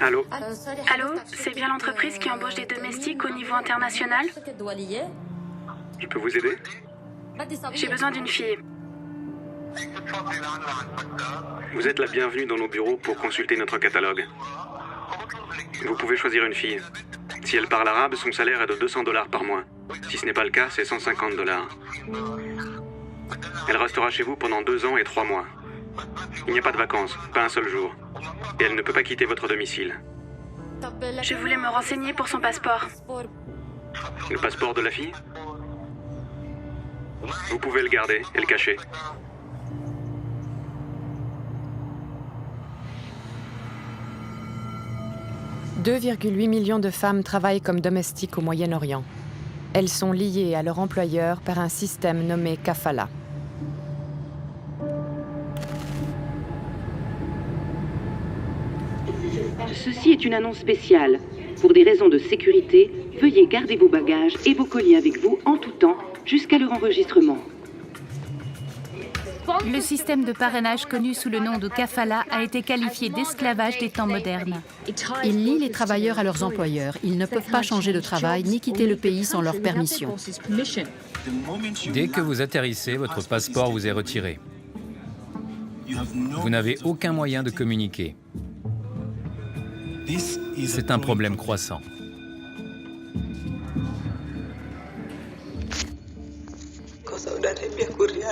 Allô? Allô, c'est bien l'entreprise qui embauche des domestiques au niveau international? Je peux vous aider? J'ai besoin d'une fille. Vous êtes la bienvenue dans nos bureaux pour consulter notre catalogue. Vous pouvez choisir une fille. Si elle parle arabe, son salaire est de $200 par mois. Si ce n'est pas le cas, c'est $150. Elle restera chez vous pendant 2 ans et 3 mois. Il n'y a pas de vacances, pas un seul jour. Et elle ne peut pas quitter votre domicile. Je voulais me renseigner pour son passeport. Le passeport de la fille? Vous pouvez le garder et le cacher. « 2,8 millions de femmes travaillent comme domestiques au Moyen-Orient. Elles sont liées à leur employeur par un système nommé kafala. Ceci est une annonce spéciale. Pour des raisons de sécurité, veuillez garder vos bagages et vos colis avec vous en tout temps jusqu'à leur enregistrement. Le système de parrainage connu sous le nom de kafala a été qualifié d'esclavage des temps modernes. Il lie les travailleurs à leurs employeurs. Ils ne peuvent pas changer de travail ni quitter le pays sans leur permission. Dès que vous atterrissez, votre passeport vous est retiré. Vous n'avez aucun moyen de communiquer. C'est un problème croissant.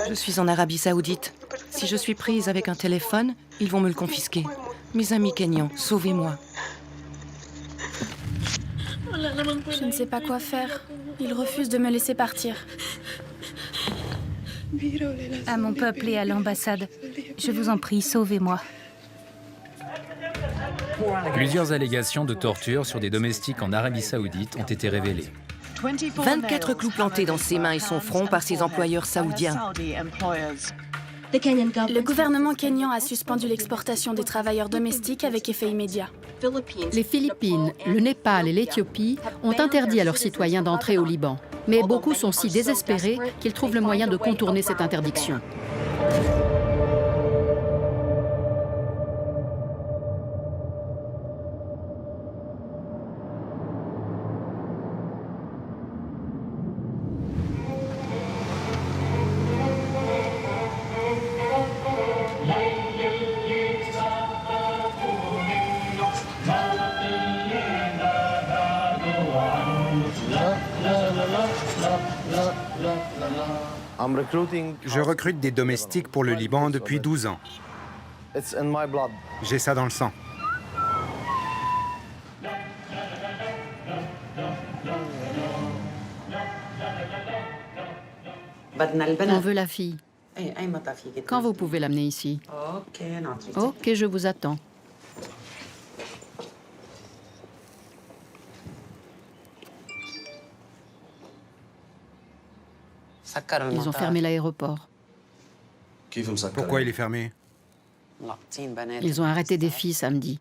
Je suis en Arabie Saoudite. Si je suis prise avec un téléphone, ils vont me le confisquer. Mes amis kenyans, sauvez-moi. Je ne sais pas quoi faire. Il refuse de me laisser partir. À mon peuple et à l'ambassade, je vous en prie, sauvez-moi. Plusieurs allégations de torture sur des domestiques en Arabie Saoudite ont été révélées. 24 clous plantés dans ses mains et son front par ses employeurs saoudiens. Le gouvernement kényan a suspendu l'exportation des travailleurs domestiques avec effet immédiat. Les Philippines, le Népal et l'Éthiopie ont interdit à leurs citoyens d'entrer au Liban. Mais beaucoup sont si désespérés qu'ils trouvent le moyen de contourner cette interdiction. Je recrute des domestiques pour le Liban depuis 12 ans. J'ai ça dans le sang. On veut la fille. Quand vous pouvez l'amener ici? Ok, je vous attends. Ils ont fermé l'aéroport. Pourquoi il est fermé? Ils ont arrêté des filles samedi.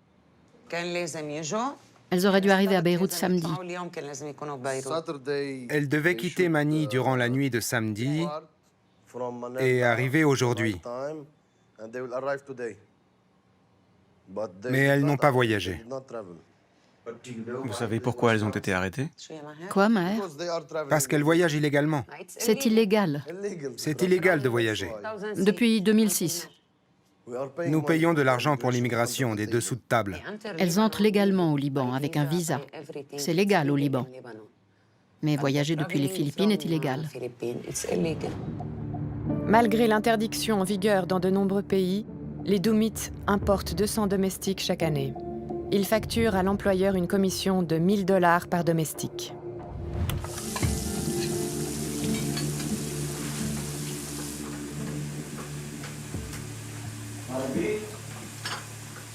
Elles auraient dû arriver à Beyrouth samedi. Elle devait quitter Mani durant la nuit de samedi et arriver aujourd'hui. Mais elles n'ont pas voyagé. Vous savez pourquoi elles ont été arrêtées? Quoi, Maher? Parce qu'elles voyagent illégalement. C'est illégal. C'est illégal de voyager. Depuis 2006. Nous payons de l'argent pour l'immigration des dessous de table. Elles entrent légalement au Liban avec un visa. C'est légal au Liban. Mais voyager depuis les Philippines est illégal. Malgré l'interdiction en vigueur dans de nombreux pays, les Doumites importent 200 domestiques chaque année. Ils facturent à l'employeur une commission de $1000 par domestique.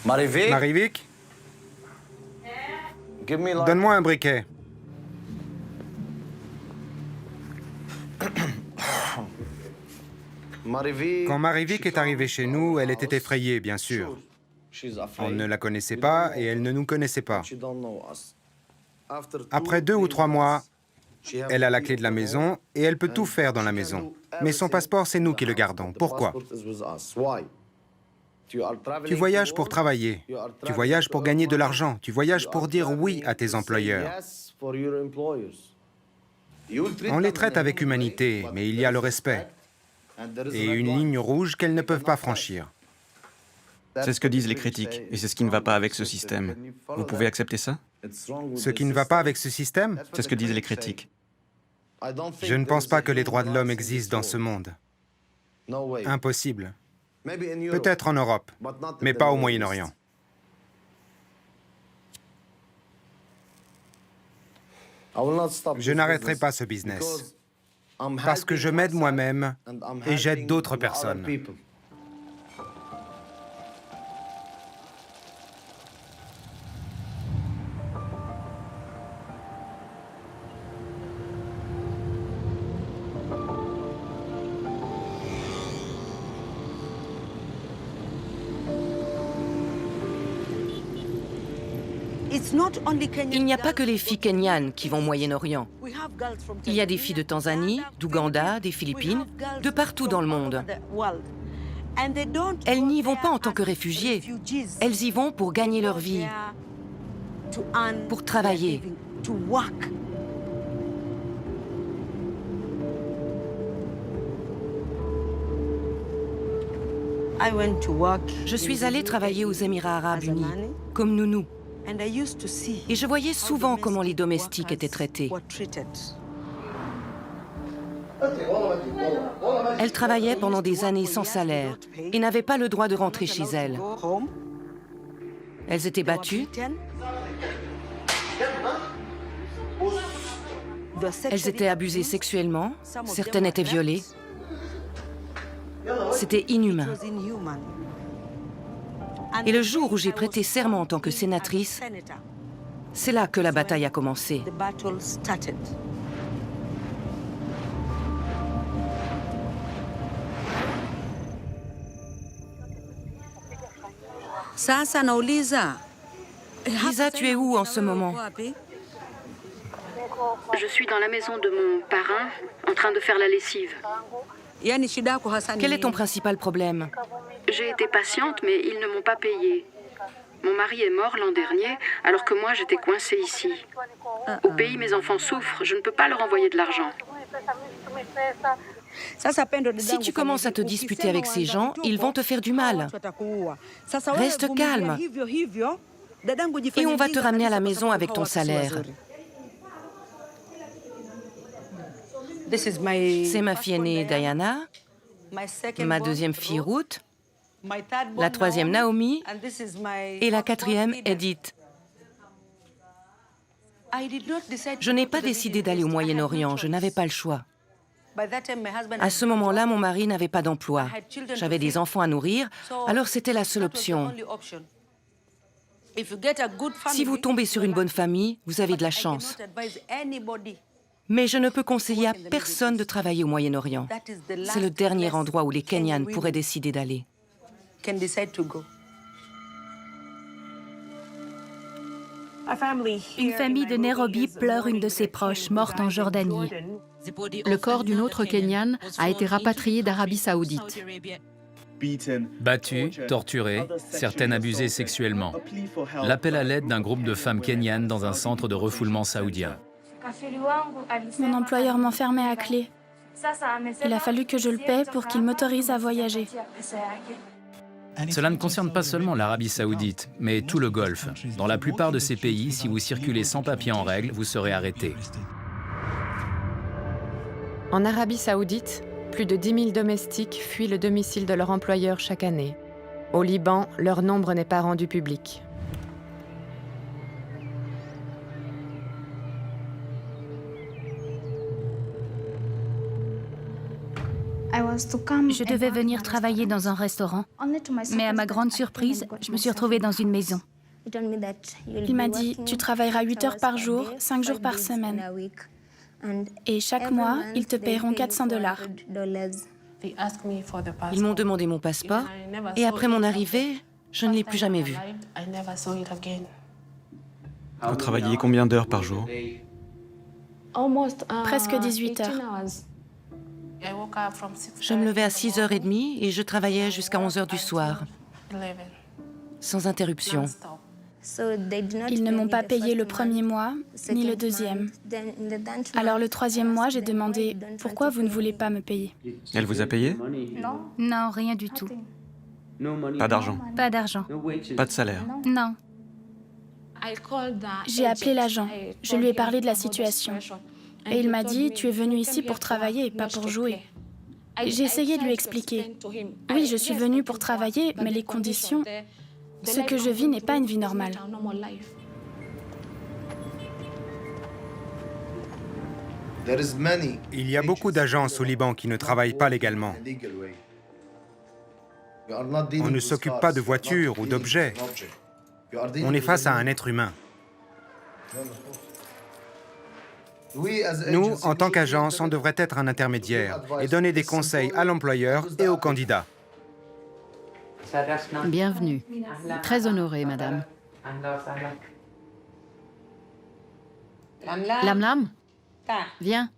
Marivik? Donne-moi un briquet. Quand Marivik est arrivée chez nous, elle était effrayée, bien sûr. On ne la connaissait pas et elle ne nous connaissait pas. Après 2 ou 3 mois, elle a la clé de la maison et elle peut tout faire dans la maison. Mais son passeport, c'est nous qui le gardons. Pourquoi? Tu voyages pour travailler. Tu voyages pour gagner de l'argent. Tu voyages pour dire oui à tes employeurs. On les traite avec humanité, mais il y a le respect. Et une ligne rouge qu'elles ne peuvent pas franchir. C'est ce que disent les critiques, et c'est ce qui ne va pas avec ce système. Vous pouvez accepter ça? Ce qui ne va pas avec ce système? C'est ce que disent les critiques. Je ne pense pas que les droits de l'homme existent dans ce monde. Impossible. Peut-être en Europe, mais pas au Moyen-Orient. Je n'arrêterai pas ce business, parce que je m'aide moi-même et j'aide d'autres personnes. Il n'y a pas que les filles kenyanes qui vont au Moyen-Orient. Il y a des filles de Tanzanie, d'Ouganda, des Philippines, de partout dans le monde. Elles n'y vont pas en tant que réfugiées. Elles y vont pour gagner leur vie, pour travailler. Je suis allée travailler aux Émirats arabes unis, comme nounou. Et je voyais souvent comment les domestiques étaient traités. Elles travaillaient pendant des années sans salaire et n'avaient pas le droit de rentrer chez elles. Elles étaient battues. Elles étaient abusées sexuellement. Certaines étaient violées. C'était inhumain. Et le jour où j'ai prêté serment en tant que sénatrice, c'est là que la bataille a commencé. Lisa, tu es où en ce moment? Je suis dans la maison de mon parrain, en train de faire la lessive. Quel est ton principal problème? J'ai été patiente, mais ils ne m'ont pas payé. Mon mari est mort l'an dernier, alors que moi j'étais coincée ici. Au pays, mes enfants souffrent, je ne peux pas leur envoyer de l'argent. Si tu commences à te disputer avec ces gens, ils vont te faire du mal. Reste calme. Et on va te ramener à la maison avec ton salaire. C'est ma fille aînée Diana, ma deuxième fille Ruth, la troisième Naomi et la quatrième Edith. Je n'ai pas décidé d'aller au Moyen-Orient, je n'avais pas le choix. À ce moment-là, mon mari n'avait pas d'emploi. J'avais des enfants à nourrir, alors c'était la seule option. Si vous tombez sur une bonne famille, vous avez de la chance. Mais je ne peux conseiller à personne de travailler au Moyen-Orient. C'est le dernier endroit où les Kenyanes pourraient décider d'aller. Une famille de Nairobi pleure une de ses proches morte en Jordanie. Le corps d'une autre Kenyane a été rapatrié d'Arabie Saoudite. Battues, torturées, certaines abusées sexuellement. L'appel à l'aide d'un groupe de femmes kenyanes dans un centre de refoulement saoudien. Mon employeur m'enfermait à clé. Il a fallu que je le paie pour qu'il m'autorise à voyager. Cela ne concerne pas seulement l'Arabie saoudite, mais tout le Golfe. Dans la plupart de ces pays, si vous circulez sans papier en règle, vous serez arrêté. En Arabie saoudite, plus de 10 000 domestiques fuient le domicile de leur employeur chaque année. Au Liban, leur nombre n'est pas rendu public. Je devais venir travailler dans un restaurant, mais à ma grande surprise, je me suis retrouvée dans une maison. Il m'a dit, tu travailleras 8 heures par jour, 5 jours par semaine. Et chaque mois, ils te paieront $400. Ils m'ont demandé mon passeport et après mon arrivée, je ne l'ai plus jamais vu. Vous travailliez combien d'heures par jour? Presque 18 heures. Je me levais à 6h30 et je travaillais jusqu'à 11h du soir, sans interruption. Ils ne m'ont pas payé le premier mois, ni le deuxième. Alors le troisième mois, j'ai demandé « Pourquoi vous ne voulez pas me payer ?» Elle vous a payé? Non, rien du tout. Pas d'argent? Pas d'argent. Pas de salaire? Non. J'ai appelé l'agent. Je lui ai parlé de la situation. Et il m'a dit « Tu es venu ici pour travailler, pas pour jouer. » J'ai essayé de lui expliquer. Oui, je suis venue pour travailler, mais les conditions... Ce que je vis n'est pas une vie normale. Il y a beaucoup d'agences au Liban qui ne travaillent pas légalement. On ne s'occupe pas de voitures ou d'objets. On est face à un être humain. Nous, en tant qu'agence, on devrait être un intermédiaire et donner des conseils à l'employeur et aux candidats. Bienvenue. Très honorée, madame. Lamlam, viens.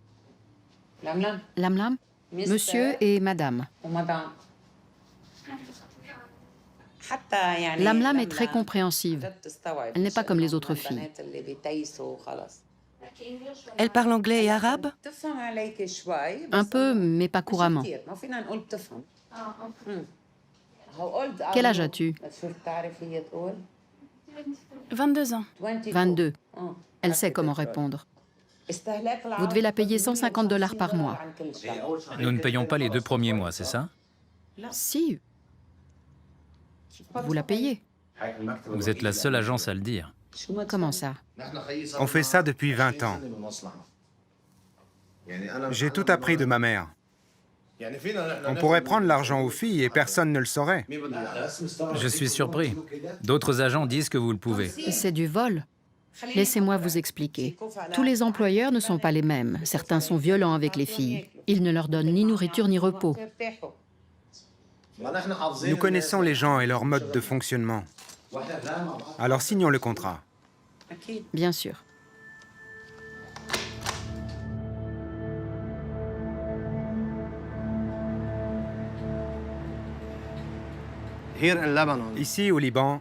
Lamlam, monsieur et madame. Lamlam est très compréhensive. Elle n'est pas comme les autres filles. Elle parle anglais et arabe? Un peu, mais pas couramment. Quel âge as-tu? 22 ans. 22. Elle sait comment répondre. Vous devez la payer $150 par mois. Nous ne payons pas les 2 premiers mois, c'est ça? Si. Vous la payez. Vous êtes la seule agence à le dire. Comment ça? On fait ça depuis 20 ans. J'ai tout appris de ma mère. On pourrait prendre l'argent aux filles et personne ne le saurait. Je suis surpris. D'autres agents disent que vous le pouvez. C'est du vol. Laissez-moi vous expliquer. Tous les employeurs ne sont pas les mêmes. Certains sont violents avec les filles. Ils ne leur donnent ni nourriture ni repos. Nous connaissons les gens et leur mode de fonctionnement. Alors signons le contrat. Bien sûr. Ici, au Liban,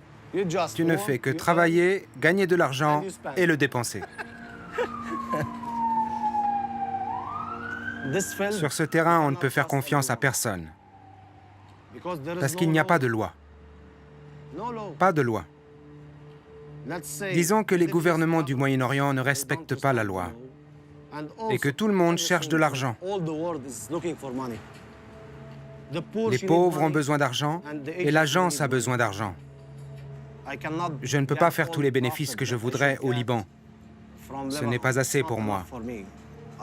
tu ne fais que travailler, gagner de l'argent et le dépenser. Sur ce terrain, on ne peut faire confiance à personne. Parce qu'il n'y a pas de loi. Pas de loi. Disons que les gouvernements du Moyen-Orient ne respectent pas la loi et que tout le monde cherche de l'argent. Les pauvres ont besoin d'argent et l'agence a besoin d'argent. Je ne peux pas faire tous les bénéfices que je voudrais au Liban. Ce n'est pas assez pour moi.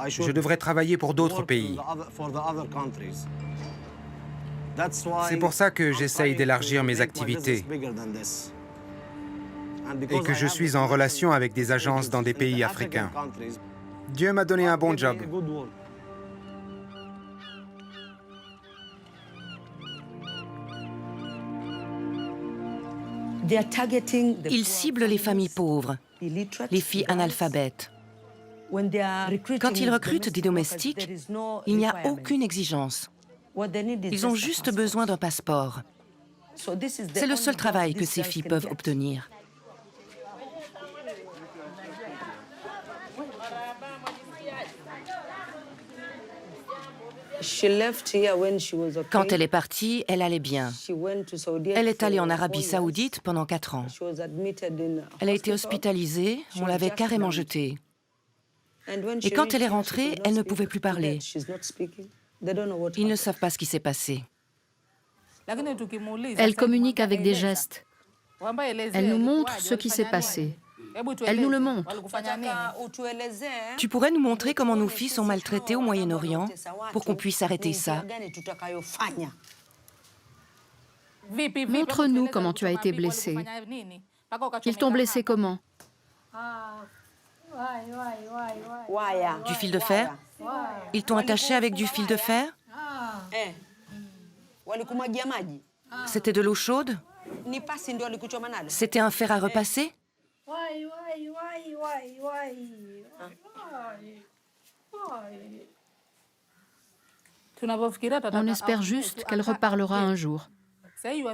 Je devrais travailler pour d'autres pays. C'est pour ça que j'essaye d'élargir mes activités et que je suis en relation avec des agences dans des pays africains. Dieu m'a donné un bon job. Ils ciblent les familles pauvres, les filles analphabètes. Quand ils recrutent des domestiques, il n'y a aucune exigence. Ils ont juste besoin d'un passeport. C'est le seul travail que ces filles peuvent obtenir. Quand elle est partie, elle allait bien. Elle est allée en Arabie Saoudite pendant 4 ans. Elle a été hospitalisée, on l'avait carrément jetée. Et quand elle est rentrée, elle ne pouvait plus parler. Ils ne savent pas ce qui s'est passé. Elle communique avec des gestes. Elle nous montre ce qui s'est passé. Elle nous le montre. Tu pourrais nous montrer comment nos filles sont maltraitées au Moyen-Orient pour qu'on puisse arrêter ça? Montre-nous comment tu as été blessée. Ils t'ont blessé comment? Du fil de fer? Ils t'ont attaché avec du fil de fer? C'était de l'eau chaude? C'était un fer à repasser? On espère juste qu'elle reparlera un jour.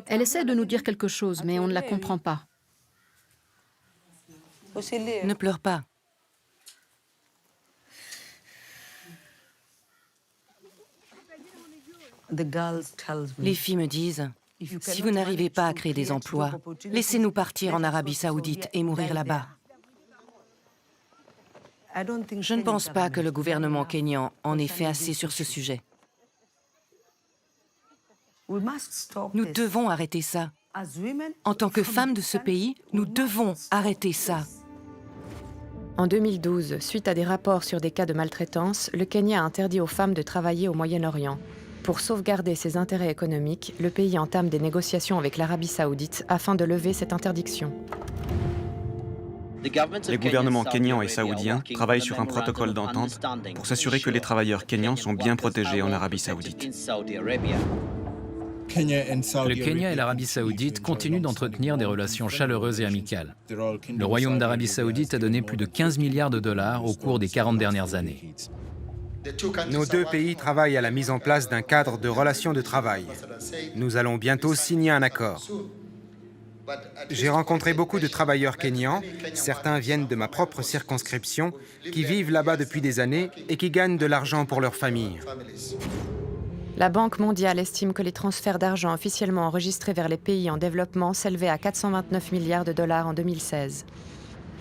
Elle essaie de nous dire quelque chose, mais on ne la comprend pas. Ne pleure pas. Les filles me disent, si vous n'arrivez pas à créer des emplois, laissez-nous partir en Arabie Saoudite et mourir là-bas. Je ne pense pas que le gouvernement kényan en ait fait assez sur ce sujet. Nous devons arrêter ça. En tant que femmes de ce pays, nous devons arrêter ça. En 2012, suite à des rapports sur des cas de maltraitance, le Kenya a interdit aux femmes de travailler au Moyen-Orient. Pour sauvegarder ses intérêts économiques, le pays entame des négociations avec l'Arabie Saoudite afin de lever cette interdiction. Les gouvernements kenyans et saoudiens travaillent sur un protocole d'entente pour s'assurer que les travailleurs kenyans sont bien protégés en Arabie Saoudite. Le Kenya et l'Arabie Saoudite continuent d'entretenir des relations chaleureuses et amicales. Le Royaume d'Arabie Saoudite a donné plus de 15 milliards de dollars au cours des 40 dernières années. Nos deux pays travaillent à la mise en place d'un cadre de relations de travail. Nous allons bientôt signer un accord. J'ai rencontré beaucoup de travailleurs kenyans, certains viennent de ma propre circonscription, qui vivent là-bas depuis des années et qui gagnent de l'argent pour leur famille. La Banque mondiale estime que les transferts d'argent officiellement enregistrés vers les pays en développement s'élevaient à 429 milliards de dollars en 2016.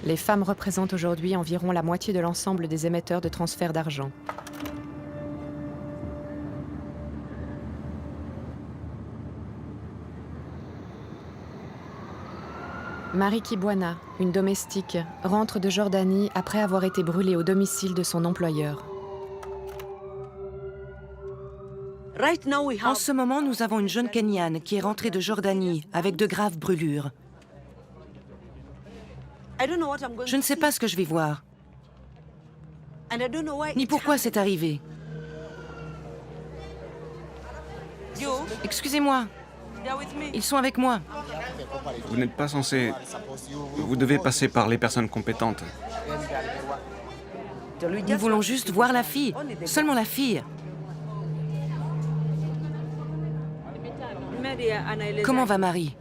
Les femmes représentent aujourd'hui environ la moitié de l'ensemble des émetteurs de transferts d'argent. Marie Kibwana, une domestique, rentre de Jordanie après avoir été brûlée au domicile de son employeur. En ce moment, nous avons une jeune Kenyane qui est rentrée de Jordanie avec de graves brûlures. Je ne sais pas ce que je vais voir, ni pourquoi c'est arrivé. Excusez-moi, ils sont avec moi. Vous n'êtes pas censé... Vous devez passer par les personnes compétentes. Nous voulons juste voir la fille, seulement la fille. Comment va Marie?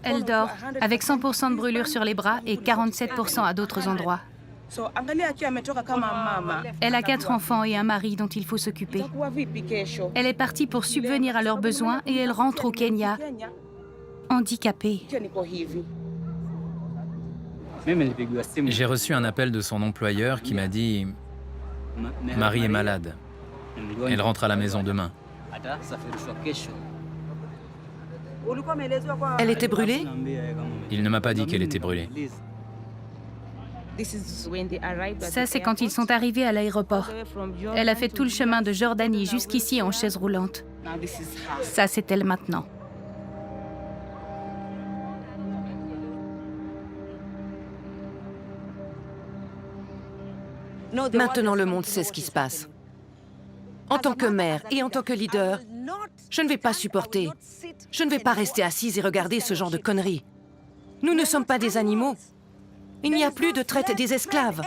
Elle dort, avec 100% de brûlure sur les bras et 47% à d'autres endroits. Elle a 4 enfants et un mari dont il faut s'occuper. Elle est partie pour subvenir à leurs besoins et elle rentre au Kenya, handicapée. J'ai reçu un appel de son employeur qui m'a dit « Marie est malade. Elle rentre à la maison demain. » Elle était brûlée? Il ne m'a pas dit qu'elle était brûlée. Ça, c'est quand ils sont arrivés à l'aéroport. Elle a fait tout le chemin de Jordanie jusqu'ici en chaise roulante. Ça, c'est elle maintenant. Maintenant, le monde sait ce qui se passe. En tant que mère et en tant que leader, je ne vais pas supporter. Je ne vais pas rester assise et regarder ce genre de conneries. Nous ne sommes pas des animaux. Il n'y a plus de traite des esclaves.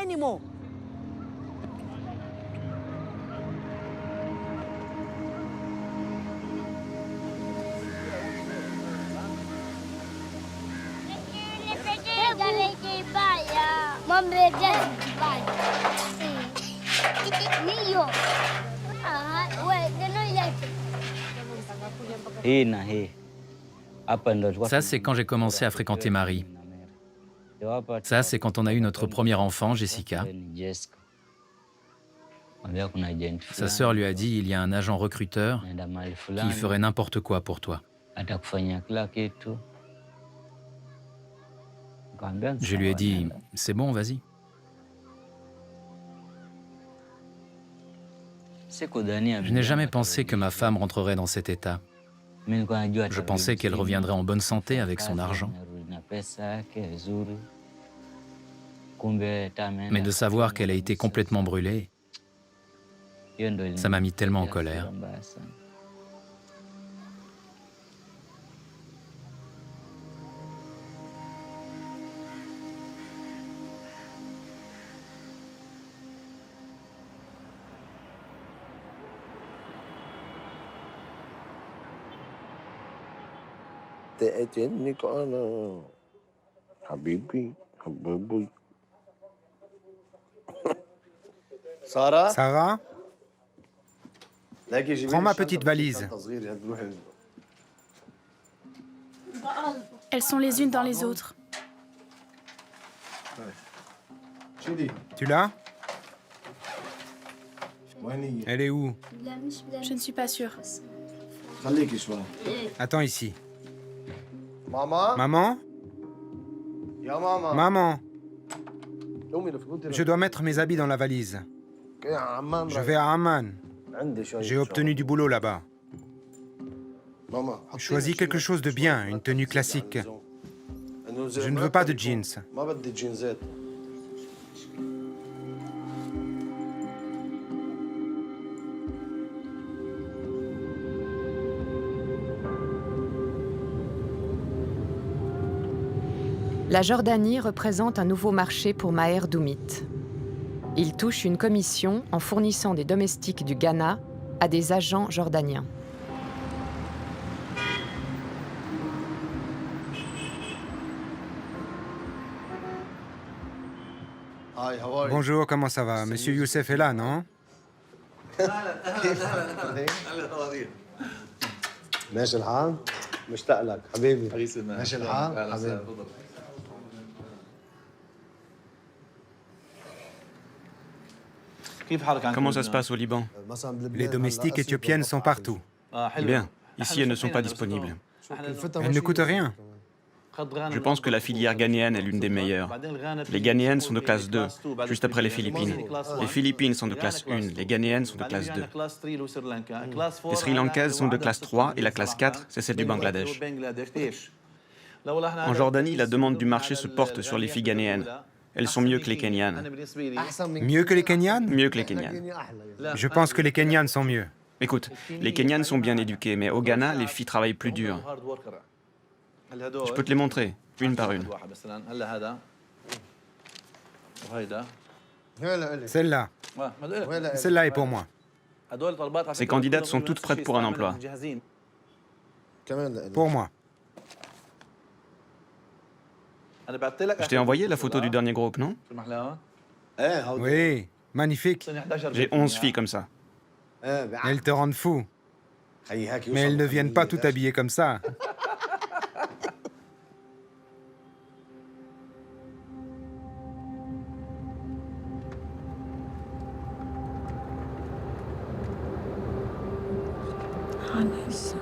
Ça, c'est quand j'ai commencé à fréquenter Marie. Ça, c'est quand on a eu notre premier enfant, Jessica. Sa sœur lui a dit, il y a un agent recruteur qui ferait n'importe quoi pour toi. Je lui ai dit, c'est bon, vas-y. Je n'ai jamais pensé que ma femme rentrerait dans cet état. Je pensais qu'elle reviendrait en bonne santé avec son argent. Mais de savoir qu'elle a été complètement brûlée, ça m'a mis tellement en colère. Sarah, prends ma petite valise. Elles sont les unes dans les autres. Tu l'as? Elle est où? Je ne suis pas sûre. Attends ici. Maman? Maman? Je dois mettre mes habits dans la valise. Je vais à Amman. J'ai obtenu du boulot là-bas. Choisis quelque chose de bien, une tenue classique. Je ne veux pas de jeans. La Jordanie représente un nouveau marché pour Maher Doumit. Il touche une commission en fournissant des domestiques du Ghana à des agents jordaniens. Bonjour, comment ça va? Monsieur Youssef est là, non? Comment ça se passe au Liban? Les domestiques éthiopiennes sont partout. Bien. Ici, elles ne sont pas disponibles. Elles ne coûtent rien. Je pense que la filière ghanéenne est l'une des meilleures. Les Ghanéennes sont de classe 2, juste après les Philippines. Les Philippines sont de classe 1, les Ghanéennes sont de classe 2. Les Sri Lankaises sont de classe 3 et la classe 4, c'est celle du Bangladesh. En Jordanie, la demande du marché se porte sur les filles ghanéennes. Elles sont mieux que les Kenyanes. Mieux que les Kenyanes? Mieux que les Kenyanes. Je pense que les Kenyanes sont mieux. Écoute, les Kenyanes sont bien éduquées, mais au Ghana, les filles travaillent plus dur. Je peux te les montrer, une par une. Celle-là. Celle-là est pour moi. Ces candidates sont toutes prêtes pour un emploi. Pour moi. Je t'ai envoyé la photo du dernier groupe, non? Oui, magnifique. J'ai 11 filles comme ça. Elles te rendent fou. Mais elles ne viennent pas toutes habillées comme ça.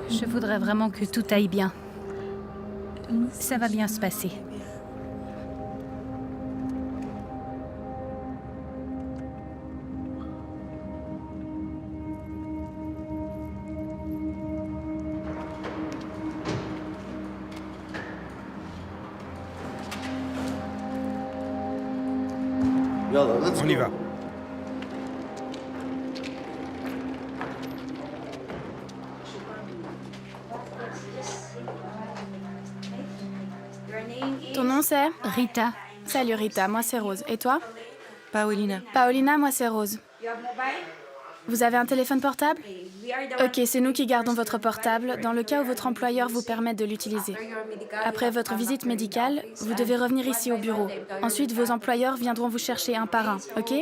Je voudrais vraiment que tout aille bien. Ça va bien se passer. On y va. Ton nom c'est? Rita, Salut Rita, moi c'est Rose. Et toi? Paolina. Paolina, moi c'est Rose. Vous avez un téléphone portable? Ok, c'est nous qui gardons votre portable dans le cas où votre employeur vous permette de l'utiliser. Après votre visite médicale, vous devez revenir ici au bureau. Ensuite, vos employeurs viendront vous chercher un par un, ok?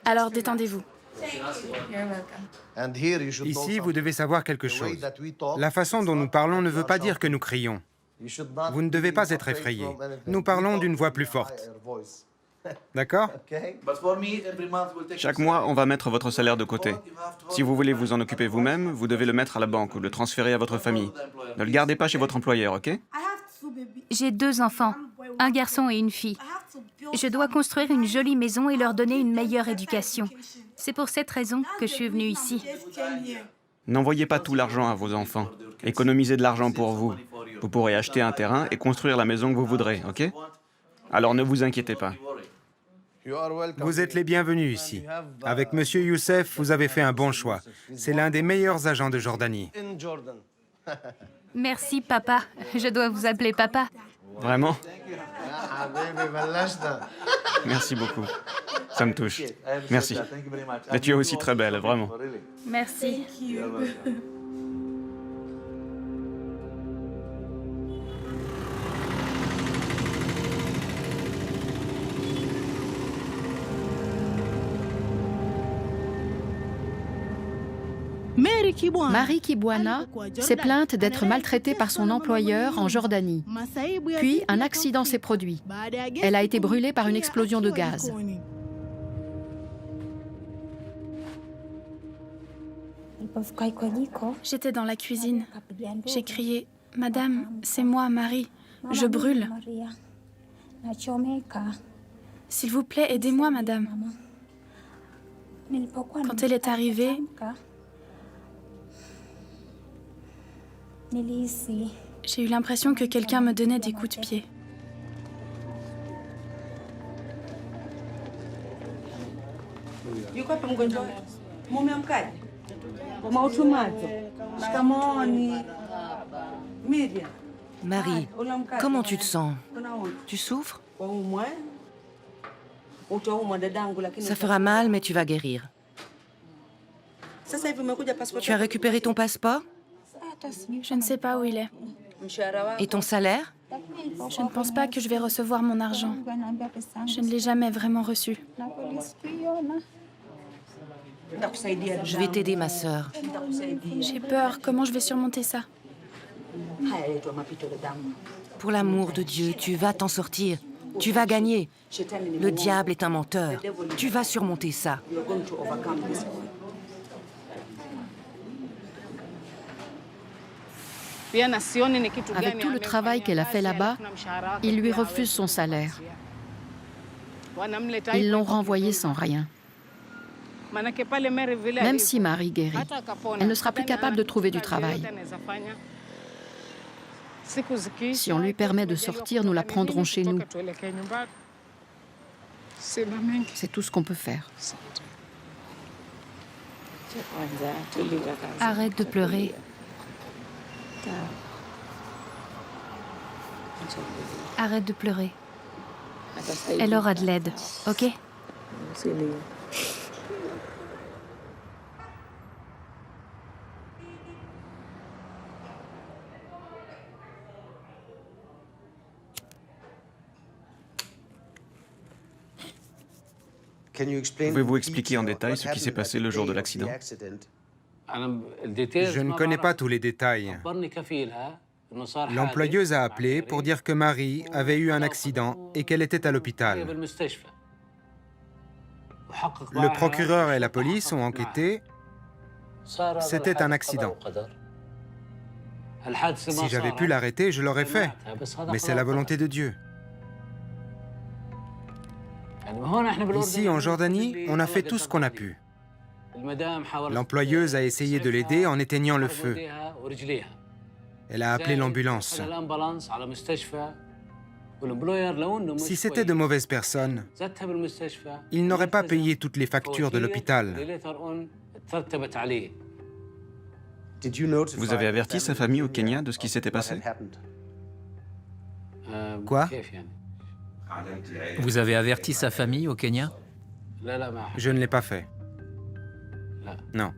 Alors détendez-vous. Ici, vous devez savoir quelque chose. La façon dont nous parlons ne veut pas dire que nous crions. Vous ne devez pas être effrayé. Nous parlons d'une voix plus forte. D'accord? Chaque mois, on va mettre votre salaire de côté. Si vous voulez vous en occuper vous-même, vous devez le mettre à la banque ou le transférer à votre famille. Ne le gardez pas chez votre employeur, ok? j'ai 2 enfants, un garçon et une fille. Je dois construire une jolie maison et leur donner une meilleure éducation. C'est pour cette raison que je suis venue ici. N'envoyez pas tout l'argent à vos enfants. Économisez de l'argent pour vous. Vous pourrez acheter un terrain et construire la maison que vous voudrez, ok? Alors ne vous inquiétez pas. Vous êtes les bienvenus ici. Avec Monsieur Youssef, vous avez fait un bon choix. C'est l'un des meilleurs agents de Jordanie. Merci, papa. Je dois vous appeler papa. Vraiment? Merci beaucoup. Ça me touche. Merci. Mais tu es aussi très belle, vraiment. Merci. Marie Kibwana s'est plainte d'être maltraitée par son employeur en Jordanie. Puis, un accident s'est produit. Elle a été brûlée par une explosion de gaz. J'étais dans la cuisine. J'ai crié « Madame, c'est moi, Marie. Je brûle. S'il vous plaît, aidez-moi, madame. » Quand elle est arrivée, j'ai eu l'impression que quelqu'un me donnait des coups de pied. Marie, comment tu te sens? Tu souffres? Ça fera mal, mais tu vas guérir. Tu as récupéré ton passeport? Je ne sais pas où il est. Et ton salaire? Je ne pense pas que je vais recevoir mon argent. Je ne l'ai jamais vraiment reçu. Je vais t'aider, ma sœur. J'ai peur. Comment je vais surmonter ça? Pour l'amour de Dieu, tu vas t'en sortir. Tu vas gagner. Le diable est un menteur. Tu vas surmonter ça. Avec tout le travail qu'elle a fait là-bas, ils lui refusent son salaire. Ils l'ont renvoyée sans rien. Même si Marie guérit, elle ne sera plus capable de trouver du travail. Si on lui permet de sortir, nous la prendrons chez nous. C'est tout ce qu'on peut faire. Arrête de pleurer. Arrête de pleurer. Elle aura de l'aide, ok? Pouvez-vous expliquer en détail ce qui s'est passé le jour de l'accident? Je ne connais pas tous les détails. L'employeuse a appelé pour dire que Marie avait eu un accident et qu'elle était à l'hôpital. Le procureur et la police ont enquêté. C'était un accident. Si j'avais pu l'arrêter, je l'aurais fait. Mais c'est la volonté de Dieu. Ici, en Jordanie, on a fait tout ce qu'on a pu. L'employeuse a essayé de l'aider en éteignant le feu. Elle a appelé l'ambulance. Si c'était de mauvaises personnes, ils n'auraient pas payé toutes les factures de l'hôpital. Vous avez averti sa famille au Kenya de ce qui s'était passé? Quoi? Vous avez averti sa famille au Kenya? Je ne l'ai pas fait. Non.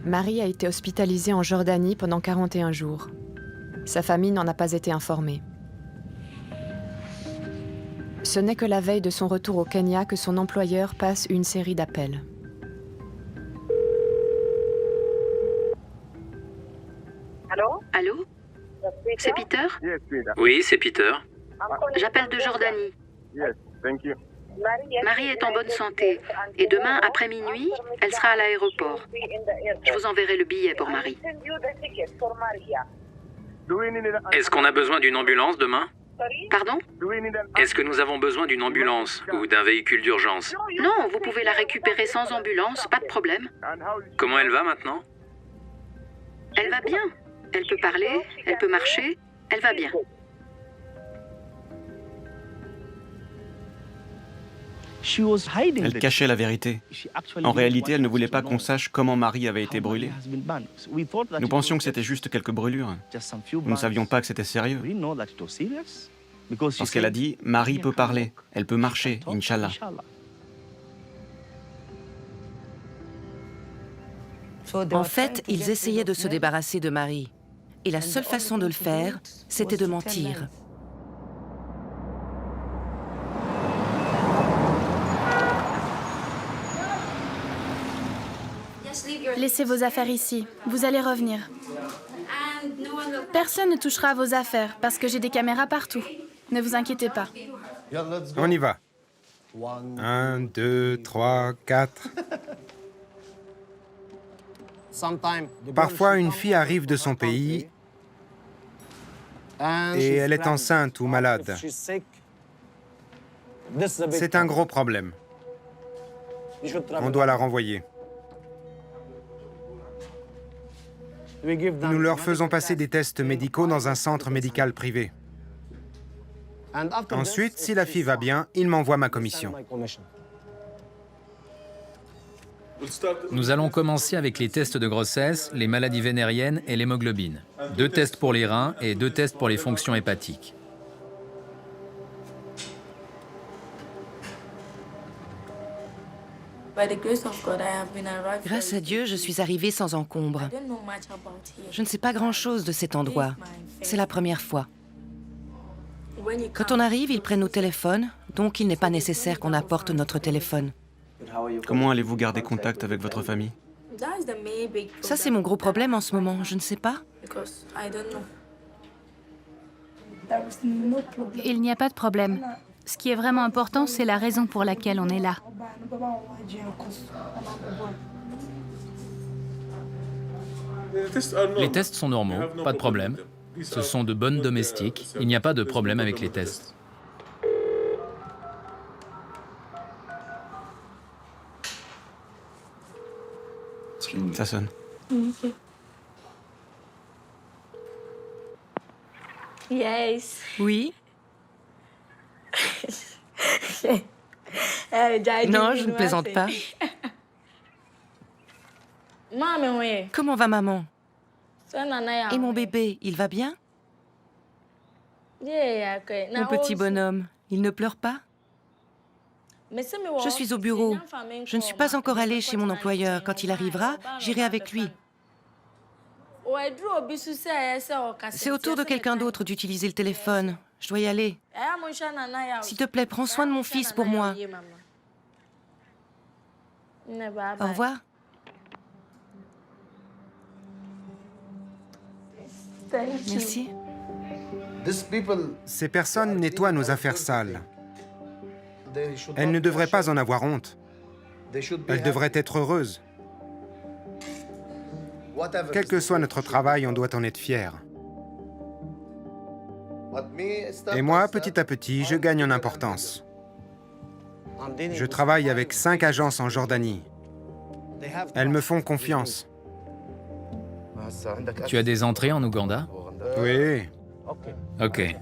Marie a été hospitalisée en Jordanie pendant 41 jours. Sa famille n'en a pas été informée. Ce n'est que la veille de son retour au Kenya que son employeur passe une série d'appels. Allô? C'est Peter? Oui, c'est Peter. J'appelle de Jordanie. Marie est en bonne santé et demain, après minuit, elle sera à l'aéroport. Je vous enverrai le billet pour Marie. Est-ce qu'on a besoin d'une ambulance demain? Pardon? Est-ce que nous avons besoin d'une ambulance ou d'un véhicule d'urgence? Non, vous pouvez la récupérer sans ambulance, pas de problème. Comment elle va maintenant? Elle va bien. Elle peut parler, elle peut marcher, elle va bien. Elle cachait la vérité. En réalité, elle ne voulait pas qu'on sache comment Marie avait été brûlée. Nous pensions que c'était juste quelques brûlures. Nous ne savions pas que c'était sérieux. Parce qu'elle a dit, Marie peut parler, elle peut marcher, Inch'Allah. En fait, ils essayaient de se débarrasser de Marie. Et la seule façon de le faire, c'était de mentir. Laissez vos affaires ici. Vous allez revenir. Personne ne touchera à vos affaires parce que j'ai des caméras partout. Ne vous inquiétez pas. On y va. 1, 2, 3, 4. Parfois, une fille arrive de son pays et elle est enceinte ou malade. C'est un gros problème. On doit la renvoyer. Nous leur faisons passer des tests médicaux dans un centre médical privé. Ensuite, si la fille va bien, ils m'envoient ma commission. Nous allons commencer avec les tests de grossesse, les maladies vénériennes et l'hémoglobine. 2 tests pour les reins et 2 tests pour les fonctions hépatiques. Grâce à Dieu, je suis arrivée sans encombre. Je ne sais pas grand-chose de cet endroit. C'est la première fois. Quand on arrive, ils prennent nos téléphones, donc il n'est pas nécessaire qu'on apporte notre téléphone. Comment allez-vous garder contact avec votre famille? Ça, c'est mon gros problème en ce moment, je ne sais pas. Il n'y a pas de problème. Ce qui est vraiment important, c'est la raison pour laquelle on est là. Les tests sont normaux, pas de problème. Ce sont de bonnes domestiques. Il n'y a pas de problème avec les tests. Ça sonne. Yes. Oui? Non, je ne plaisante pas. Comment va maman? Et mon bébé, il va bien? Mon petit bonhomme, il ne pleure pas? Je suis au bureau. Je ne suis pas encore allée chez mon employeur. Quand il arrivera, j'irai avec lui. C'est au tour de quelqu'un d'autre d'utiliser le téléphone. Je dois y aller. S'il te plaît, prends soin de mon fils pour moi. Au revoir. Merci. Ces personnes nettoient nos affaires sales. Elles ne devraient pas en avoir honte. Elles devraient être heureuses. Quel que soit notre travail, on doit en être fier. Et moi, petit à petit, je gagne en importance. Je travaille avec 5 agences en Jordanie. Elles me font confiance. Tu as des entrées en Ouganda? Oui. Ok.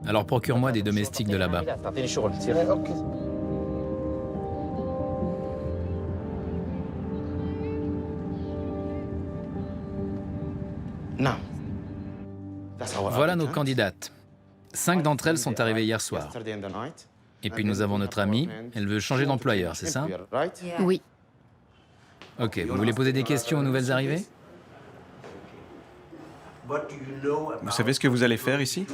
Alors procure-moi des domestiques de là-bas. Voilà nos candidates. 5 d'entre elles sont arrivées hier soir. Et puis nous avons notre amie, elle veut changer d'employeur, c'est ça? Oui. Ok, vous voulez poser des questions aux nouvelles arrivées? Vous savez ce que vous allez faire ici?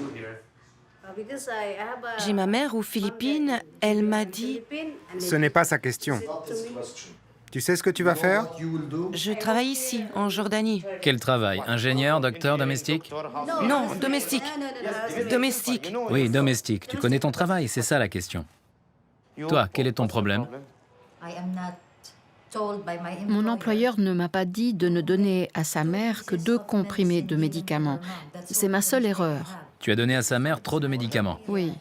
J'ai ma mère aux Philippines, elle m'a dit... Ce n'est pas sa question. Tu sais ce que tu vas faire? Je travaille ici, en Jordanie. Quel travail? Ingénieur, docteur, domestique? Non, domestique. Domestique. Oui, domestique. Tu connais ton travail, c'est ça la question. Toi, quel est ton problème? Mon employeur ne m'a pas dit de ne donner à sa mère que 2 comprimés de médicaments. C'est ma seule erreur. Tu as donné à sa mère trop de médicaments. Oui.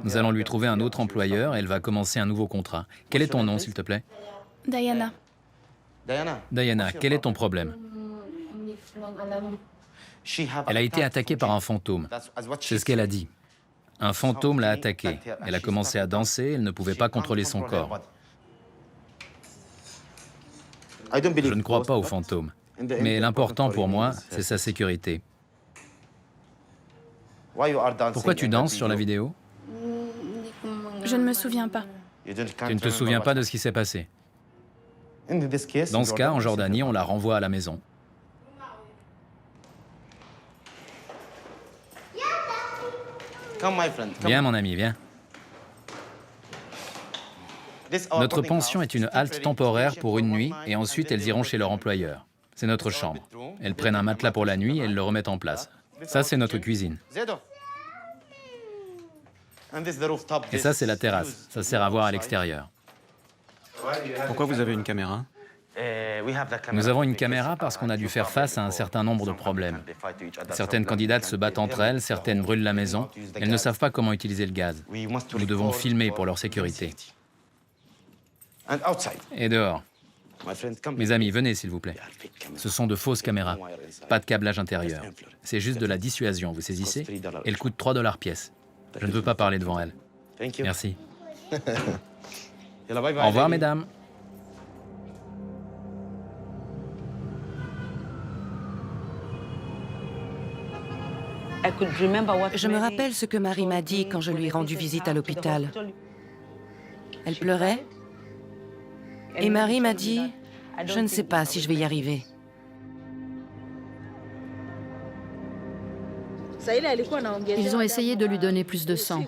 Nous allons lui trouver un autre employeur et elle va commencer un nouveau contrat. Quel est ton nom, s'il te plaît? Diana. Diana, quel est ton problème? Elle a été attaquée par un fantôme. C'est ce qu'elle a dit. Un fantôme l'a attaquée. Elle a commencé à danser, elle ne pouvait pas contrôler son corps. Je ne crois pas aux fantômes. Mais l'important pour moi, c'est sa sécurité. Pourquoi tu danses sur la vidéo? Je ne me souviens pas. Tu ne te souviens pas de ce qui s'est passé? Dans ce cas, en Jordanie, on la renvoie à la maison. Viens, mon ami, viens. Notre pension est une halte temporaire pour une nuit et ensuite elles iront chez leur employeur. C'est notre chambre. Elles prennent un matelas pour la nuit et elles le remettent en place. Ça, c'est notre cuisine. Et ça, c'est la terrasse. Ça sert à voir à l'extérieur. Pourquoi vous avez une caméra? Nous avons une caméra parce qu'on a dû faire face à un certain nombre de problèmes. Certaines candidates se battent entre elles, certaines brûlent la maison. Elles ne savent pas comment utiliser le gaz. Nous devons filmer pour leur sécurité. Et dehors. Mes amis, venez s'il vous plaît. Ce sont de fausses caméras. Pas de câblage intérieur. C'est juste de la dissuasion, vous saisissez? Elles coûtent 3 $ pièce. Je ne veux pas parler devant elles. Merci. Au revoir, mesdames. Je me rappelle ce que Marie m'a dit quand je lui ai rendu visite à l'hôpital. Elle pleurait. Et Marie m'a dit, je ne sais pas si je vais y arriver. Ils ont essayé de lui donner plus de sang.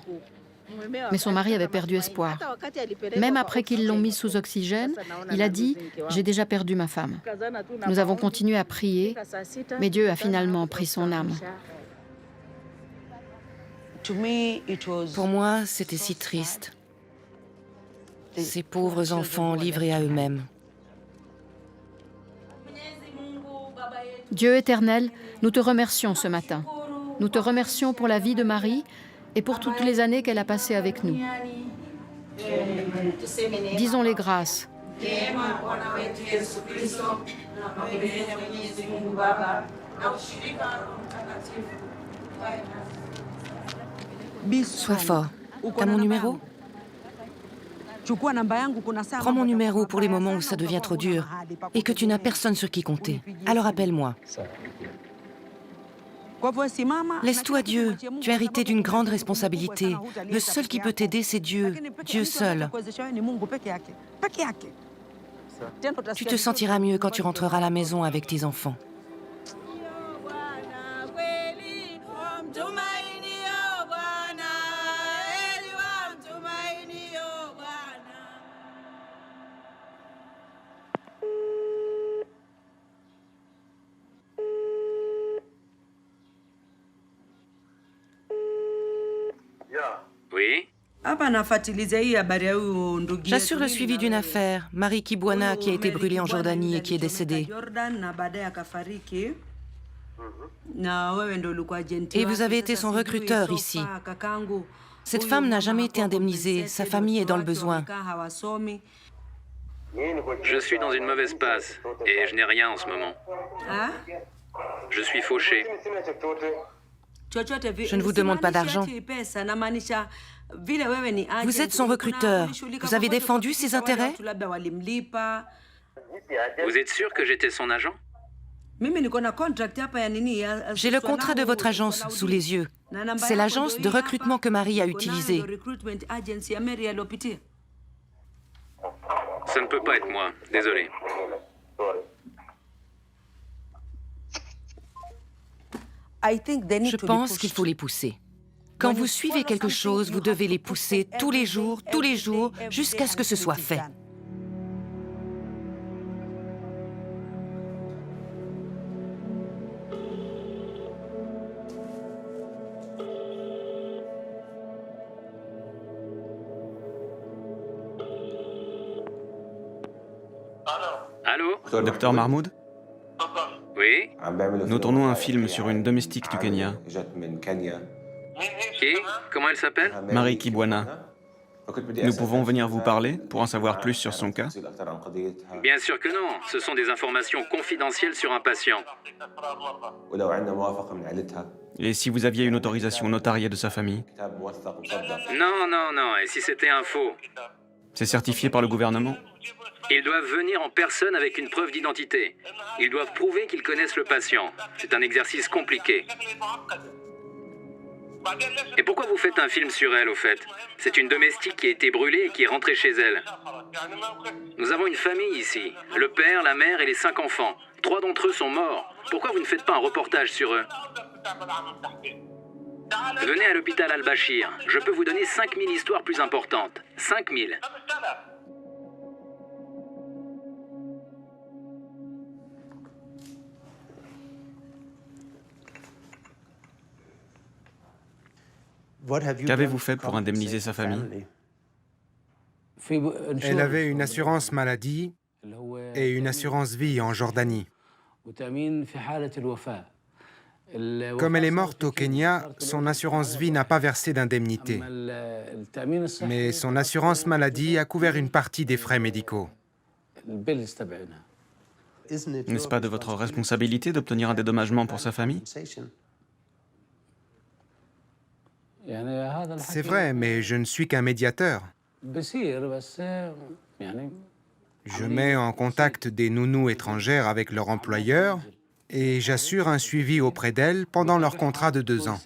Mais son mari avait perdu espoir. Même après qu'ils l'ont mise sous oxygène, il a dit « J'ai déjà perdu ma femme ». Nous avons continué à prier, mais Dieu a finalement pris son âme. Pour moi, c'était si triste. Ces pauvres enfants livrés à eux-mêmes. Dieu éternel, nous te remercions ce matin. Nous te remercions pour la vie de Marie et pour toutes les années qu'elle a passées avec nous. Disons les grâces. Sois fort. T'as mon numéro? Prends mon numéro pour les moments où ça devient trop dur et que tu n'as personne sur qui compter. Alors appelle-moi. Laisse-toi à Dieu. Tu as hérité d'une grande responsabilité. Le seul qui peut t'aider, c'est Dieu. Dieu seul. Tu te sentiras mieux quand tu rentreras à la maison avec tes enfants. Oui? J'assure le suivi d'une affaire. Marie Kibwana qui a été brûlée en Jordanie et qui est décédée. Et vous avez été son recruteur ici. Cette femme n'a jamais été indemnisée. Sa famille est dans le besoin. Je suis dans une mauvaise passe et je n'ai rien en ce moment. Je suis fauché. Je ne vous demande pas d'argent. Vous êtes son recruteur. Vous avez défendu ses intérêts? Vous êtes sûr que j'étais son agent? J'ai le contrat de votre agence sous les yeux. C'est l'agence de recrutement que Marie a utilisée. Ça ne peut pas être moi, désolé. Je pense qu'il faut les pousser. Quand vous suivez quelque chose, vous devez les pousser tous les jours, jusqu'à ce que ce soit fait. Allô? Docteur Mahmoud? Oui? Nous tournons un film sur une domestique du Kenya. Qui? Comment elle s'appelle? Marie Kibwana. Nous pouvons venir vous parler pour en savoir plus sur son cas? Bien sûr que non. Ce sont des informations confidentielles sur un patient. Et si vous aviez une autorisation notariée de sa famille? Non, non, non. Et si c'était un faux? C'est certifié par le gouvernement? Ils doivent venir en personne avec une preuve d'identité. Ils doivent prouver qu'ils connaissent le patient. C'est un exercice compliqué. Et pourquoi vous faites un film sur elle, au fait? C'est une domestique qui a été brûlée et qui est rentrée chez elle. Nous avons une famille ici. Le père, la mère et les 5 enfants. 3 d'entre eux sont morts. Pourquoi vous ne faites pas un reportage sur eux? Venez à l'hôpital Al-Bashir. Je peux vous donner 5000 histoires plus importantes. 5000. Qu'avez-vous fait pour indemniser sa famille? Elle avait une assurance maladie et une assurance vie en Jordanie. Comme elle est morte au Kenya, son assurance vie n'a pas versé d'indemnité. Mais son assurance maladie a couvert une partie des frais médicaux. N'est-ce pas de votre responsabilité d'obtenir un dédommagement pour sa famille? C'est vrai, mais je ne suis qu'un médiateur. Je mets en contact des nounous étrangères avec leur employeur et j'assure un suivi auprès d'elles pendant leur contrat de 2 ans.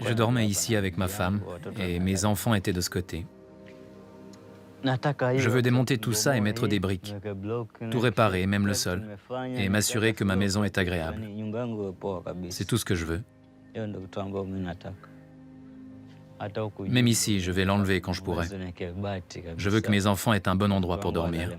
Je dormais ici avec ma femme et mes enfants étaient de ce côté. Je veux démonter tout ça et mettre des briques, tout réparer, même le sol, et m'assurer que ma maison est agréable. C'est tout ce que je veux. Même ici, je vais l'enlever quand je pourrai. Je veux que mes enfants aient un bon endroit pour dormir.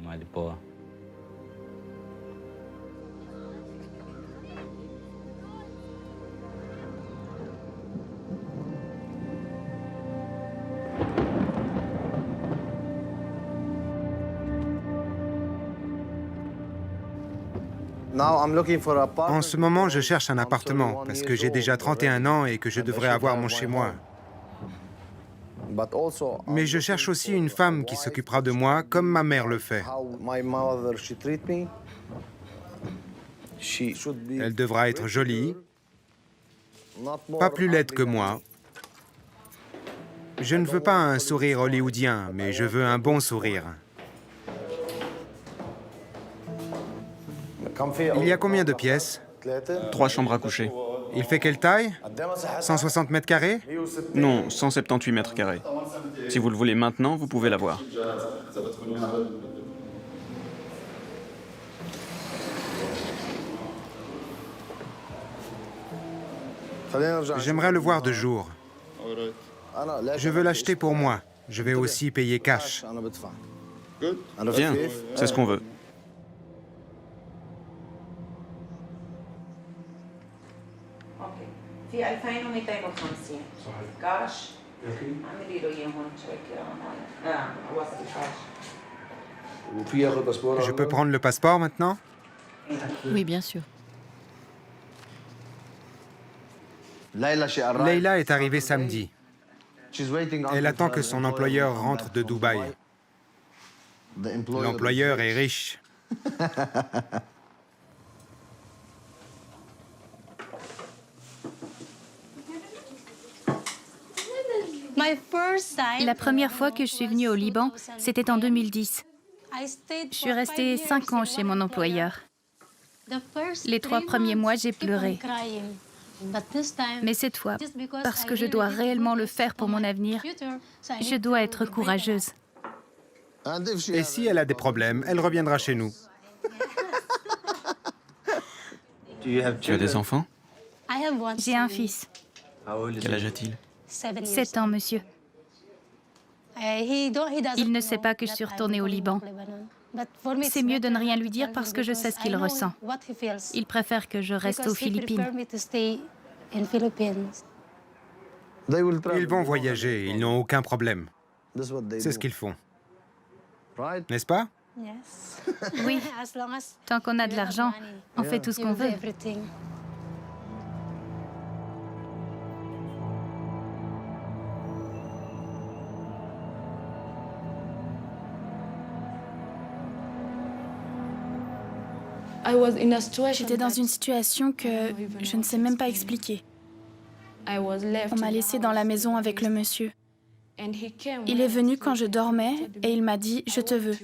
En ce moment, je cherche un appartement parce que j'ai déjà 31 ans et que je devrais avoir mon chez-moi. Mais je cherche aussi une femme qui s'occupera de moi comme ma mère le fait. Elle devra être jolie, pas plus laide que moi. Je ne veux pas un sourire hollywoodien, mais je veux un bon sourire. Il y a combien de pièces? 3 chambres à coucher. Il fait quelle taille? 160 mètres carrés? Non, 178 mètres carrés. Si vous le voulez maintenant, vous pouvez l'avoir. J'aimerais le voir de jour. Je veux l'acheter pour moi. Je vais aussi payer cash. Bien, c'est ce qu'on veut. Je peux prendre le passeport maintenant? Oui, bien sûr. Leila est arrivée samedi. Elle attend que son employeur rentre de Dubaï. L'employeur est riche. La première fois que je suis venue au Liban, c'était en 2010. Je suis restée 5 ans chez mon employeur. Les 3 premiers mois, j'ai pleuré. Mais cette fois, parce que je dois réellement le faire pour mon avenir, je dois être courageuse. Et si elle a des problèmes, elle reviendra chez nous. Tu as des enfants? J'ai un fils. Quel âge a-t-il? 7 ans, monsieur. Il ne sait pas que je suis retournée au Liban. C'est mieux de ne rien lui dire parce que je sais ce qu'il ressent. Il préfère que je reste aux Philippines. Ils vont voyager, ils n'ont aucun problème. C'est ce qu'ils font. N'est-ce pas? Oui, tant qu'on a de l'argent, on fait tout ce qu'on veut. J'étais dans une situation que je ne sais même pas expliquer. On m'a laissée dans la maison avec le monsieur. Il est venu quand je dormais et il m'a dit « Je te veux ».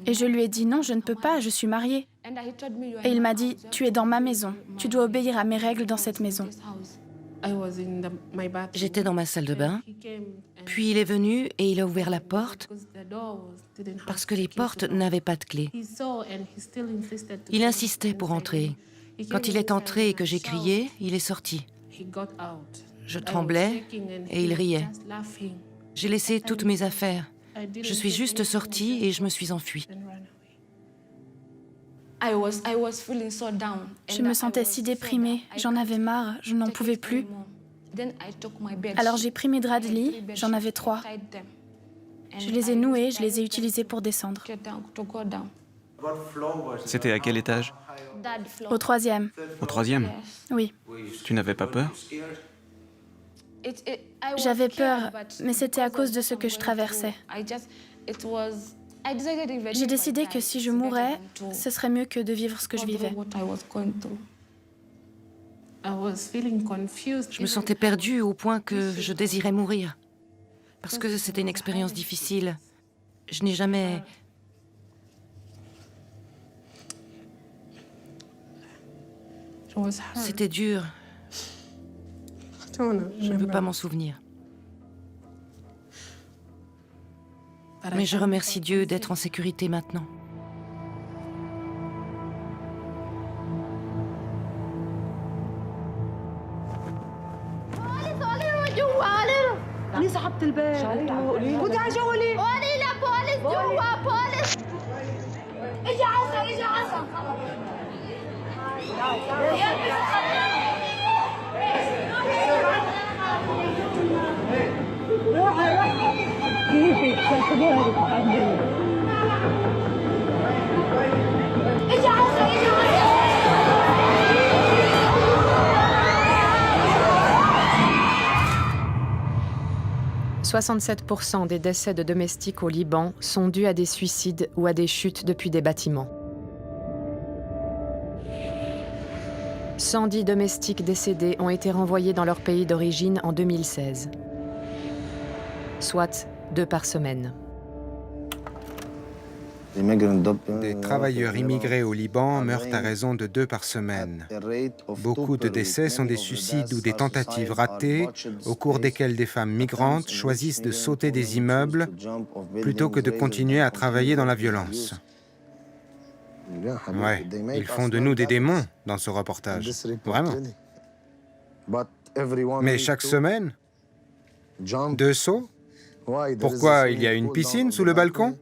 Et je lui ai dit « Non, je ne peux pas, je suis mariée ». Et il m'a dit « Tu es dans ma maison, tu dois obéir à mes règles dans cette maison ». J'étais dans ma salle de bain, puis il est venu et il a ouvert la porte parce que les portes n'avaient pas de clé. Il insistait pour entrer. Quand il est entré et que j'ai crié, il est sorti. Je tremblais et il riait. J'ai laissé toutes mes affaires. Je suis juste sortie et je me suis enfuie. Je me sentais si déprimée, j'en avais marre, je n'en pouvais plus. Alors j'ai pris mes draps de lit, j'en avais 3. Je les ai noués, je les ai utilisés pour descendre. C'était à quel étage? Au 3e. Au 3e? Oui. Tu n'avais pas peur? J'avais peur, mais c'était à cause de ce que je traversais. J'ai décidé que si je mourais, ce serait mieux que de vivre ce que je vivais. Je me sentais perdue au point que je désirais mourir. Parce que c'était une expérience difficile. Je n'ai jamais... C'était dur. Je ne peux pas m'en souvenir. Mais je remercie Dieu d'être en sécurité maintenant. « 67% des décès de domestiques au Liban sont dus à des suicides ou à des chutes depuis des bâtiments. 110 domestiques décédés ont été renvoyés dans leur pays d'origine en 2016, soit 2 par semaine. Des travailleurs immigrés au Liban meurent à raison de 2 par semaine. Beaucoup de décès sont des suicides ou des tentatives ratées, au cours desquelles des femmes migrantes choisissent de sauter des immeubles plutôt que de continuer à travailler dans la violence. Ouais, ils font de nous des démons dans ce reportage, vraiment. Mais chaque semaine, 2 sauts? Pourquoi il y a une piscine sous le balcon?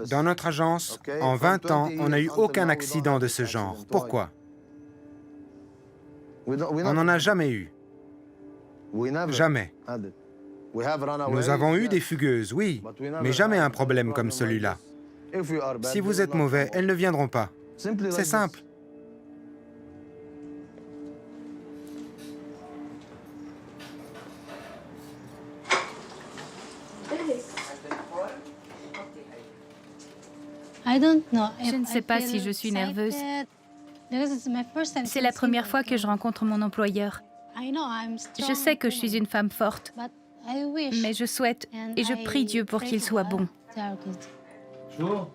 Dans notre agence, en 20 ans, on n'a eu aucun accident de ce genre. Pourquoi? On n'en a jamais eu. Jamais. Nous avons eu des fugueuses, oui, mais jamais un problème comme celui-là. Si vous êtes mauvais, elles ne viendront pas. C'est simple. Je ne sais pas si je suis nerveuse. C'est la première fois que je rencontre mon employeur. Je sais que je suis une femme forte, mais je souhaite et je prie Dieu pour qu'il soit bon.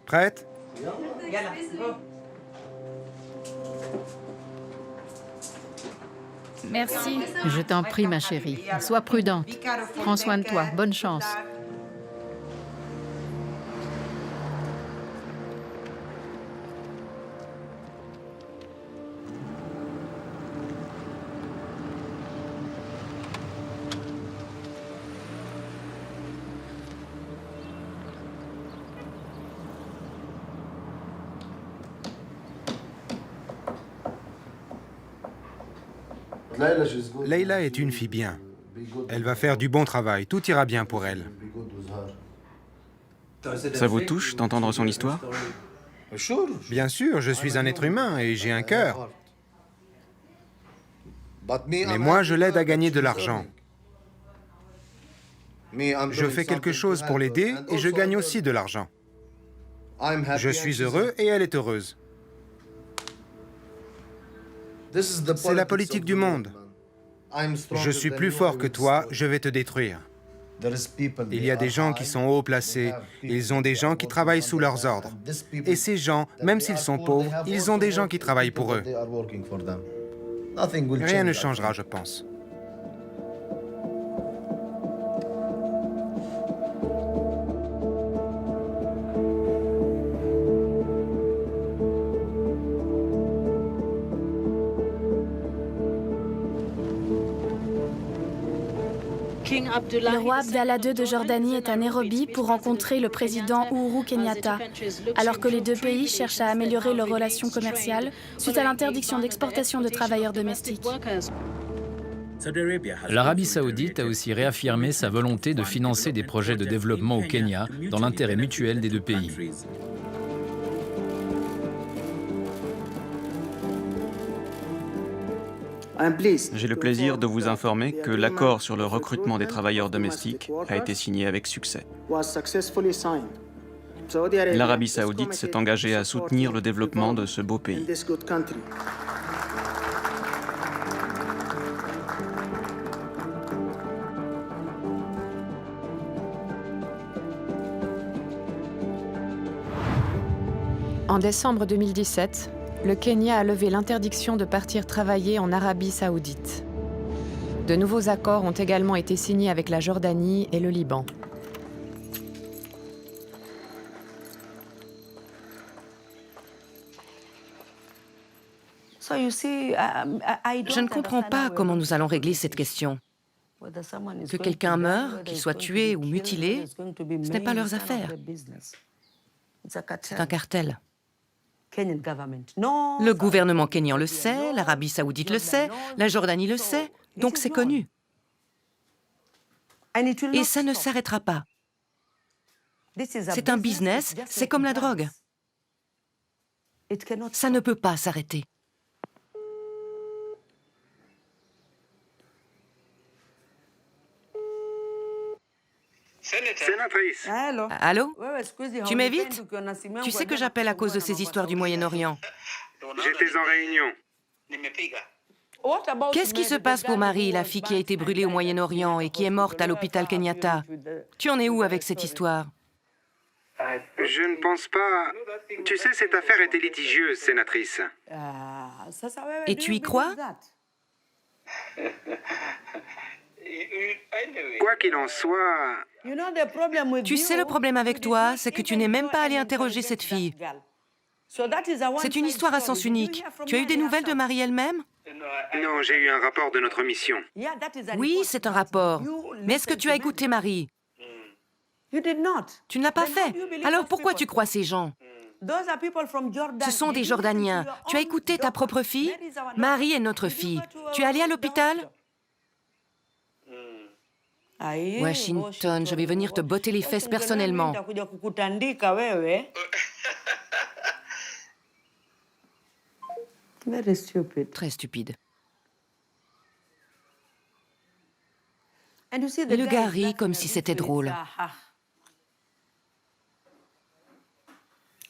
Prête? Merci. Je t'en prie, ma chérie. Sois prudente. Prends soin de toi. Bonne chance. Leila est une fille bien. Elle va faire du bon travail, tout ira bien pour elle. Ça vous touche d'entendre son histoire? Bien sûr, je suis un être humain et j'ai un cœur. Mais moi, je l'aide à gagner de l'argent. Je fais quelque chose pour l'aider et je gagne aussi de l'argent. Je suis heureux et elle est heureuse. C'est la politique du monde. Je suis plus fort que toi, je vais te détruire. Il y a des gens qui sont haut placés, ils ont des gens qui travaillent sous leurs ordres. Et ces gens, même s'ils sont pauvres, ils ont des gens qui travaillent pour eux. Rien ne changera, je pense. Le roi Abdallah II de Jordanie est à Nairobi pour rencontrer le président Uhuru Kenyatta, alors que les deux pays cherchent à améliorer leurs relations commerciales suite à l'interdiction d'exportation de travailleurs domestiques. L'Arabie saoudite a aussi réaffirmé sa volonté de financer des projets de développement au Kenya dans l'intérêt mutuel des deux pays. J'ai le plaisir de vous informer que l'accord sur le recrutement des travailleurs domestiques a été signé avec succès. L'Arabie saoudite s'est engagée à soutenir le développement de ce beau pays. En décembre 2017, le Kenya a levé l'interdiction de partir travailler en Arabie saoudite. De nouveaux accords ont également été signés avec la Jordanie et le Liban. Je ne comprends pas comment nous allons régler cette question. Que quelqu'un meure, qu'il soit tué ou mutilé, ce n'est pas leurs affaires. C'est un cartel. Le gouvernement kényan le sait, l'Arabie saoudite le sait, la Jordanie le sait, donc c'est connu. Et ça ne s'arrêtera pas. C'est un business, c'est comme la drogue. Ça ne peut pas s'arrêter. Sénatrice. Allô? Tu m'évites? Tu sais que j'appelle à cause de ces histoires du Moyen-Orient. J'étais en réunion. Qu'est-ce qui se passe pour Marie, la fille qui a été brûlée au Moyen-Orient et qui est morte à l'hôpital Kenyatta? Tu en es où avec cette histoire? Je ne pense pas... Tu sais, cette affaire était litigieuse, sénatrice. Et tu y crois? Quoi qu'il en soit... Tu sais, le problème avec toi, c'est que tu n'es même pas allé interroger cette fille. C'est une histoire à sens unique. Tu as eu des nouvelles de Marie elle-même? Non, j'ai eu un rapport de notre mission. Oui, c'est un rapport. Mais est-ce que tu as écouté Marie? Tu ne l'as pas fait. Alors pourquoi tu crois ces gens? Ce sont des Jordaniens. Tu as écouté ta propre fille? Marie est notre fille. Tu es allé à l'hôpital? Washington, je vais venir te botter les fesses personnellement. Très stupide. Et le gars rit comme si c'était drôle.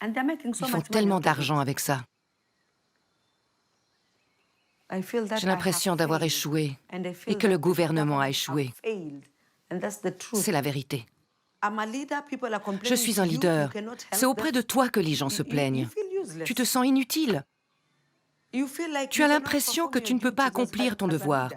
Ils font tellement d'argent avec ça. J'ai l'impression d'avoir échoué et que le gouvernement a échoué. C'est la vérité. Je suis un leader. C'est auprès de toi que les gens se plaignent. Tu te sens inutile. Tu as l'impression que tu ne peux pas accomplir ton devoir.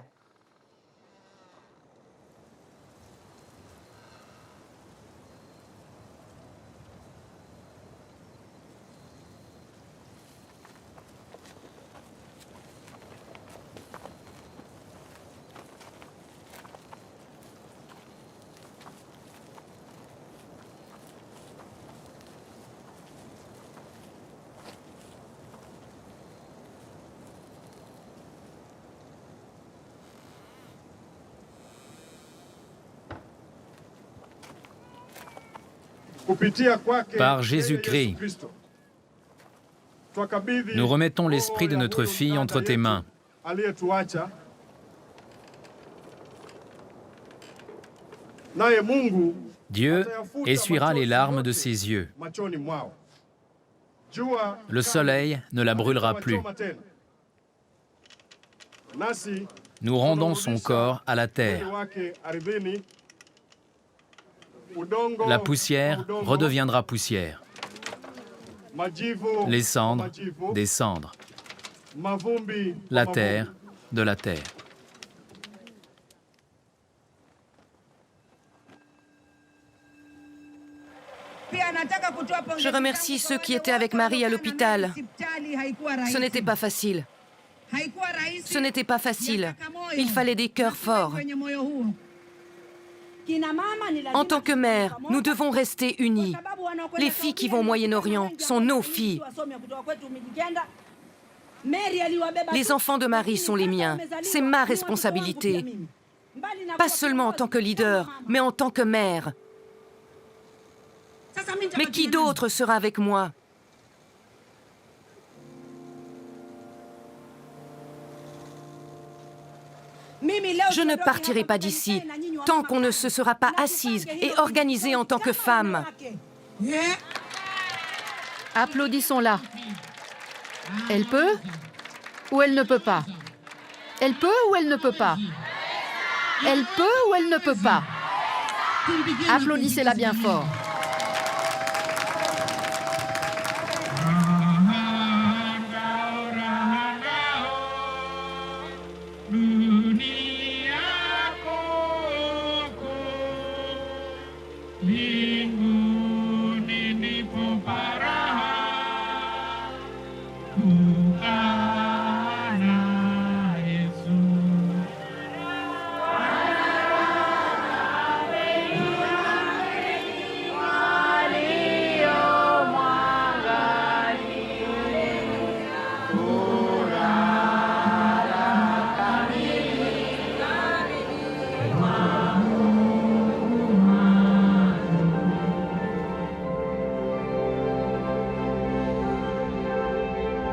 Par Jésus-Christ, nous remettons l'esprit de notre fille entre tes mains. Dieu essuiera les larmes de ses yeux. Le soleil ne la brûlera plus. Nous rendons son corps à la terre. La poussière redeviendra poussière. Les cendres, des cendres. La terre, de la terre. Je remercie ceux qui étaient avec Marie à l'hôpital. Ce n'était pas facile. Ce n'était pas facile. Il fallait des cœurs forts. En tant que mère, nous devons rester unis. Les filles qui vont au Moyen-Orient sont nos filles. Les enfants de Marie sont les miens. C'est ma responsabilité. Pas seulement en tant que leader, mais en tant que mère. Mais qui d'autre sera avec moi? Je ne partirai pas d'ici tant qu'on ne se sera pas assise et organisée en tant que femme. Applaudissons-la. Elle peut ou elle ne peut pas? Elle peut ou elle ne peut pas? Elle peut ou elle ne peut pas? Applaudissez-la bien fort.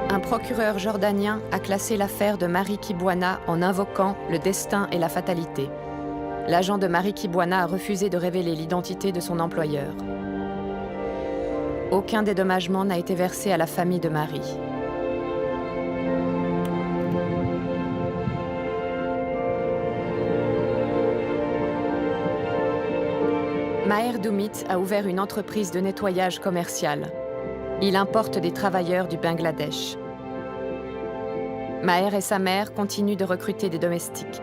Un procureur jordanien a classé l'affaire de Marie Kibwana en invoquant le destin et la fatalité. L'agent de Marie Kibwana a refusé de révéler l'identité de son employeur. Aucun dédommagement n'a été versé à la famille de Marie. Maher Doumit a ouvert une entreprise de nettoyage commercial. Il importe des travailleurs du Bangladesh. Maher et sa mère continuent de recruter des domestiques.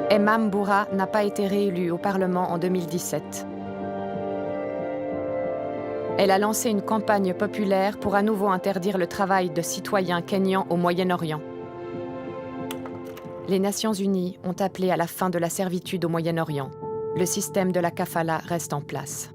Emam Boura n'a pas été réélue au Parlement en 2017. Elle a lancé une campagne populaire pour à nouveau interdire le travail de citoyens kényans au Moyen-Orient. Les Nations Unies ont appelé à la fin de la servitude au Moyen-Orient. Le système de la kafala reste en place.